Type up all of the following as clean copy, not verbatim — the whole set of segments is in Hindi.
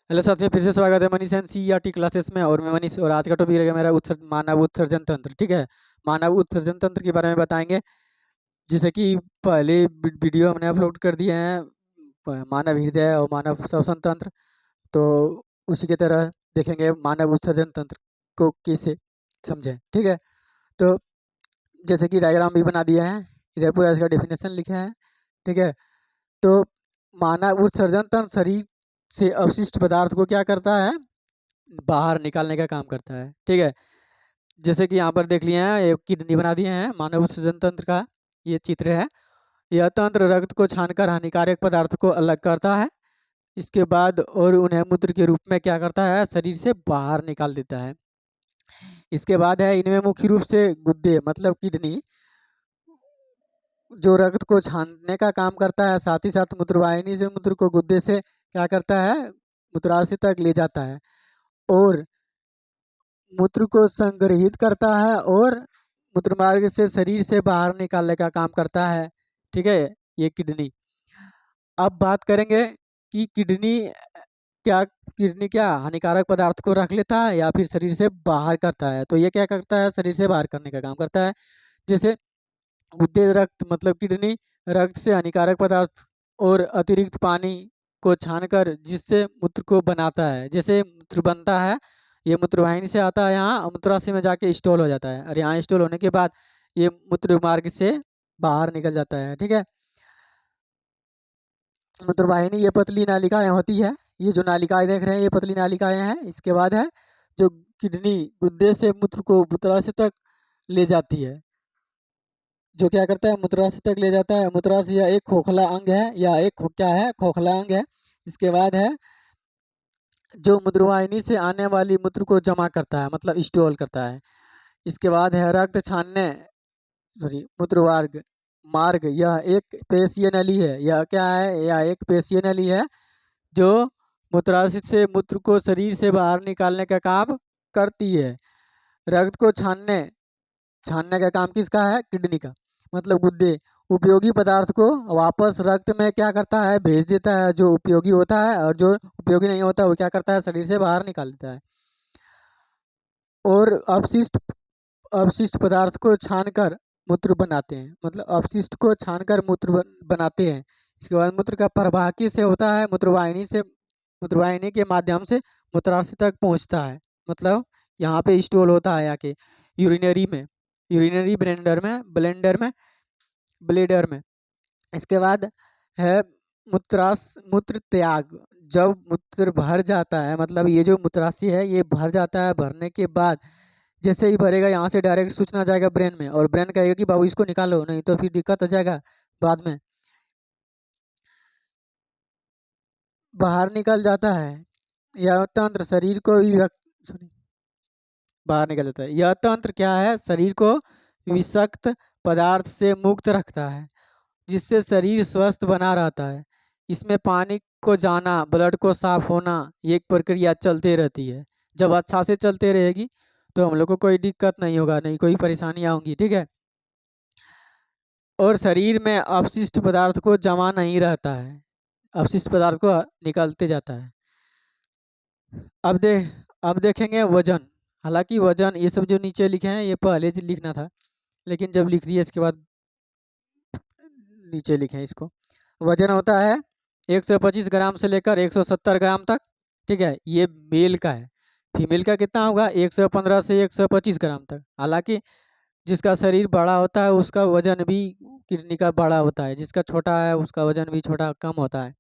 हेलो साथियों, फिर से स्वागत है मनीष एनसीईआरटी क्लासेस में। और मैं मनीष, और आज का टॉपिक रहेगा मेरा मानव उत्सर्जन तंत्र। ठीक है, मानव उत्सर्जन तंत्र के बारे में बताएंगे। जैसे कि पहले वीडियो हमने अपलोड कर दिए हैं, मानव हृदय और मानव श्वसन तंत्र। तो उसी की तरह देखेंगे मानव उत्सर्जन तंत्र को कैसे समझें। ठीक है, तो जैसे कि डायग्राम भी बना दिया है, इधर पूरा इसका डेफिनेशन लिखा है। ठीक है, तो मानव उत्सर्जन तंत्र शरीर से अवशिष्ट पदार्थ को क्या करता है, बाहर निकालने का काम करता है। ठीक है, जैसे कि यहाँ पर देख लिए हैं, एक किडनी बना दिए हैं मानव उत्सर्जन तंत्र का, ये चित्र है। यह तंत्र रक्त को छानकर हानिकारक पदार्थ को अलग करता है, इसके बाद और उन्हें मूत्र के रूप में क्या करता है, शरीर से बाहर निकाल देता है। इसके बाद है, इनमें मुख्य रूप से गुर्दे मतलब किडनी जो रक्त को छानने का काम करता है, साथ ही साथ मूत्रवाहिनी से मूत्र को गुर्दे से क्या करता है, मूत्राशय तक ले जाता है और मूत्र को संग्रहित करता है और मूत्र मार्ग से शरीर से बाहर निकालने का काम करता है। ठीक है, ये किडनी। अब बात करेंगे कि किडनी क्या हानिकारक पदार्थ को रख लेता है या फिर शरीर से बाहर करता है। तो ये क्या करता है, शरीर से बाहर करने का काम करता है। जैसे गुर्दे रक्त मतलब किडनी रक्त से हानिकारक पदार्थ और अतिरिक्त पानी को छानकर जिससे मूत्र को बनाता है। जैसे मूत्र बनता है, ये मूत्रवाहिनी से आता है, यहाँ मूत्राशय में जाके स्टॉल हो जाता है, और यहाँ स्टॉल होने के बाद ये मूत्र मार्ग से बाहर निकल जाता है। ठीक है, मूत्रवाहिनी ये पतली नालिकाएं होती है, ये जो नालिकाएं देख रहे हैं ये पतली नालिकाएं हैं। इसके बाद है जो किडनी गुर्दे से मूत्र को मूत्राशय तक ले जाती है, जो क्या करता है, मूत्राशय तक ले जाता है। मूत्राशय यह एक खोखला अंग है, या क्या है, खोखला अंग है। इसके बाद है जो मूत्रवाहिनी से आने वाली मूत्र को जमा करता है मतलब स्टोर करता है। इसके बाद है रक्त छानने सॉरी मूत्रमार्ग मार्ग, यह एक पेशीय नली है। यह क्या है, यह एक पेशीय नली है जो मूत्राशय से मूत्र को शरीर से बाहर निकालने का काम करती है। रक्त को छानने छानने का काम किसका है, किडनी का मतलब गुर्दे उपयोगी पदार्थ को वापस रक्त में क्या करता है, भेज देता है जो उपयोगी होता है, और जो उपयोगी नहीं होता वो क्या करता है, शरीर से बाहर निकाल देता है। और अपशिष्ट अपशिष्ट पदार्थ को छानकर मूत्र बनाते हैं, मतलब अपशिष्ट को छानकर मूत्र बनाते हैं। इसके बाद मूत्र का प्रवाह किससे होता है, मूत्रवाहिनी के माध्यम से मूत्राशय तक पहुंचता है। मतलब यहाँ पे स्टोल होता है आके यूरिनरी में, यूरिनरी ब्लेडर में। इसके बाद है मूत्र त्याग। जब मूत्र भर जाता है, मतलब ये जो मूत्राशय है ये भर जाता है, भरने के बाद जैसे ही भरेगा यहाँ से डायरेक्ट सूचना जाएगा ब्रेन में, और ब्रेन कहेगा कि बाबू इसको निकालो, नहीं तो फिर दिक्कत हो जाएगा बाद में। बाहर निकल जाता है यह तंत्र शरीर को सॉरी बाहर निकल जाता है। यह तंत्र क्या है, शरीर को विषाक्त पदार्थ से मुक्त रखता है, जिससे शरीर स्वस्थ बना रहता है। इसमें पानी को जाना, ब्लड को साफ होना, ये एक प्रक्रिया चलते रहती है। जब अच्छा से चलते रहेगी तो हम लोग को कोई दिक्कत नहीं होगा, नहीं कोई परेशानियाँ होंगी। ठीक है, और शरीर में अपशिष्ट पदार्थ को जमा नहीं रहता है, अपशिष्ट पदार्थ को निकलते जाता है। अब दे अब देखेंगे वजन। हालांकि वजन ये सब जो नीचे लिखे हैं ये पहले लिखना था, लेकिन जब लिख दिया इसके बाद नीचे लिखें इसको। वजन होता है 125 ग्राम से लेकर 170 ग्राम तक। ठीक है, ये मेल का है। फीमेल का कितना होगा, 115 से 125 ग्राम तक। हालांकि जिसका शरीर बड़ा होता है उसका वजन भी किडनी का बड़ा होता है, जिसका छोटा है उसका वजन भी छोटा कम होता है।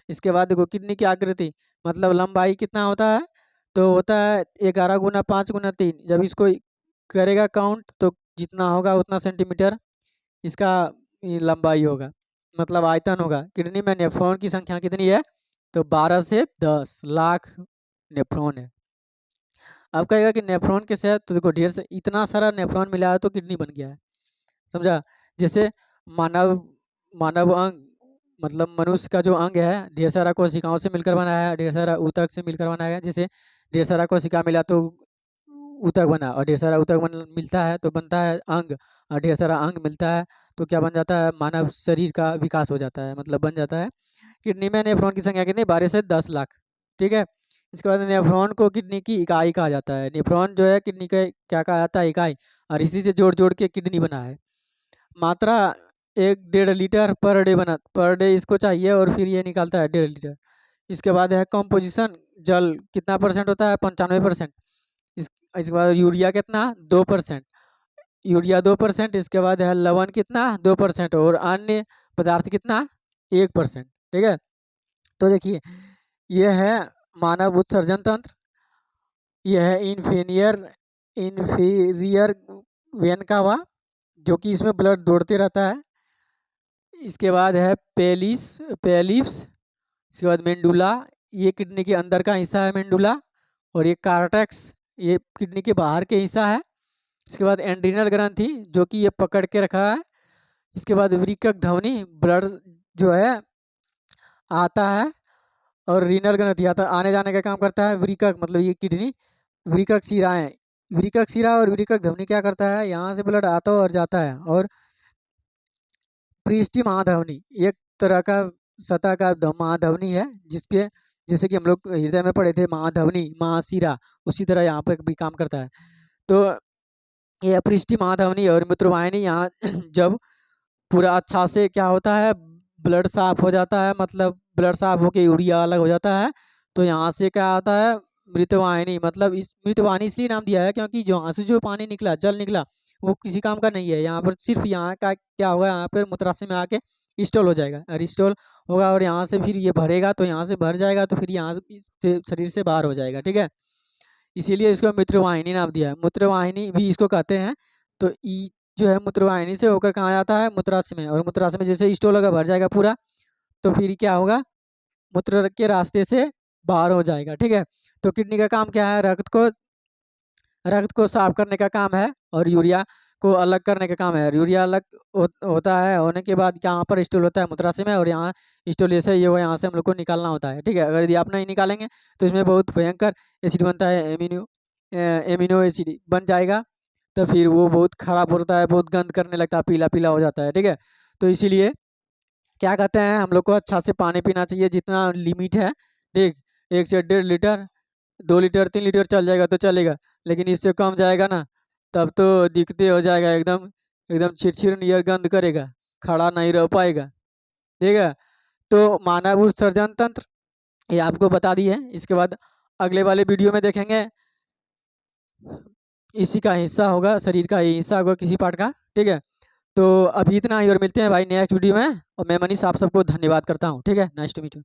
इसके बाद देखो किडनी की आकृति मतलब लंबाई कितना होता है, तो होता है 11 × 5 × 3। जब इसको करेगा काउंट तो जितना होगा उतना सेंटीमीटर इसका लंबाई होगा, मतलब आयतन होगा। किडनी में नेफ्रॉन की संख्या कितनी है, तो 12 से 10 लाख नेफ्रॉन है। अब कहेगा कि नेफ्रॉन कैसे है, तो देखो ढेर से इतना सारा नेफ्रॉन मिला है तो किडनी बन गया है, समझा। जैसे मानव मानव अंग मतलब मनुष्य का जो अंग है ढेर सारा कोशिकाओं से मिलकर बना है, ढेर सारा ऊतक से मिलकर बना है। जैसे ढेर सारा कोशिका मिला तो ऊतक बना, और ढेर सारा मिलता है तो बनता है अंग, और ढेर सारा अंग मिलता है तो क्या बन जाता है, मानव शरीर का विकास हो जाता है, मतलब बन जाता है। किडनी में नेफ्रॉन की संख्या कितनी, 12 से 10 लाख। ठीक है, इसके बाद नेफ्रॉन को किडनी की इकाई कहा जाता है। नेफ्रॉन जो है किडनी का क्या कहा जाता है, इकाई, और इसी से जोड़ जोड़ के किडनी बना है। मात्रा 1.5 लीटर पर डे इसको चाहिए, और फिर ये निकालता है 1.5 लीटर। इसके बाद है कंपोजिशन, जल कितना परसेंट होता है, 95%। इसके बाद यूरिया कितना, 2%, यूरिया 2%। इसके बाद है लवण कितना, 2%, और अन्य पदार्थ कितना, 1%। ठीक है, तो देखिए ये है मानव उत्सर्जन तंत्र, यह है इन्फीरियर वेन कावा, जो कि इसमें ब्लड दौड़ते रहता है। इसके बाद है पेलिप्स। इसके बाद मेंडुला, ये किडनी के अंदर का हिस्सा है मेंडुला, और ये कार्टेक्स, ये किडनी के बाहर के हिस्सा है। इसके बाद एंड्रिनल ग्रंथि, जो कि ये पकड़ के रखा है। इसके बाद वृक्क ध्वनि, ब्लड जो है आता है, और रीनल ग्रंथि आता आने जाने का काम करता है। वृक्क मतलब ये किडनी, वृक्क शिराएं, वृक्क शिरा और वृक्क ध्वनि क्या करता है, यहाँ से ब्लड आता और जाता है। और पृष्ठी महाधवनी, एक तरह का सतह का महाधवनी है, जिसपे जैसे कि हम लोग हृदय में पढ़े थे महाधवनी महाशिरा, उसी तरह यहाँ पर भी काम करता है। तो ये पृष्ठी महाधवनी और मूत्रवाहिनी, यहाँ जब पूरा अच्छा से क्या होता है, ब्लड साफ हो जाता है, मतलब ब्लड साफ होके यूरिया अलग हो जाता है, तो यहाँ से क्या आता है, मृतवाहिनी। मतलब इस मृतवाहिनी इसलिए नाम दिया है क्योंकि जो यहाँ से जो पानी निकला, जल निकला, वो किसी काम का नहीं है। यहाँ पर सिर्फ यहाँ का क्या होगा, यहाँ पर मूत्राशय में आके स्टॉल हो जाएगा, और स्टॉल होगा, और यहाँ से फिर ये भरेगा, तो यहाँ से भर जाएगा, तो फिर यहाँ से शरीर से बाहर हो जाएगा। ठीक है, इसीलिए इसको मूत्रवाहिनी नाम दिया है, मूत्रवाहिनी भी इसको कहते हैं। तो ई जो है मूत्रवाहिनी से होकर कहाँ जाता है, मूत्राशय में, और मूत्राशय में जैसे स्टोल होगा, भर जाएगा पूरा, तो फिर क्या होगा, मूत्र के रास्ते से बाहर हो जाएगा। ठीक है, तो किडनी का काम क्या है, रक्त को साफ करने का काम है, और यूरिया को अलग करने का काम है। और यूरिया अलग होता है, होने के बाद यहाँ पर स्टोल होता है मूत्राशय में, और यहाँ स्टोल जैसे ये वो यहाँ से हम लोग को निकालना होता है। ठीक है, अगर यदि आप नहीं निकालेंगे तो इसमें बहुत भयंकर एसिड बनता है, एमिनो एसिड बन जाएगा, तो फिर वो बहुत खराब होता है, बहुत गंद करने लगता है, पीला पीला हो जाता है। ठीक है, तो इसीलिए क्या कहते हैं, हम लोग को अच्छा से पानी पीना चाहिए, जितना लिमिट है। ठीक, 1 से 1.5 लीटर, 2 लीटर 3 लीटर चल जाएगा तो चलेगा, लेकिन इससे कम जाएगा ना, तब तो दिक्कतें हो जाएगा, एकदम एकदम छिरछिर नियर गंद करेगा, खड़ा नहीं रह पाएगा। ठीक है, तो मानव उत्सर्जन तंत्र ये आपको बता दी है। इसके बाद अगले वाले वीडियो में देखेंगे, इसी का हिस्सा होगा, शरीर का ही हिस्सा होगा किसी पार्ट का। ठीक है, तो अभी इतना ही, और मिलते हैं भाई नेक्स्ट वीडियो में, और मैं मनीष आप सबको धन्यवाद करता हूँ। ठीक है, नाइस टू मीट यू।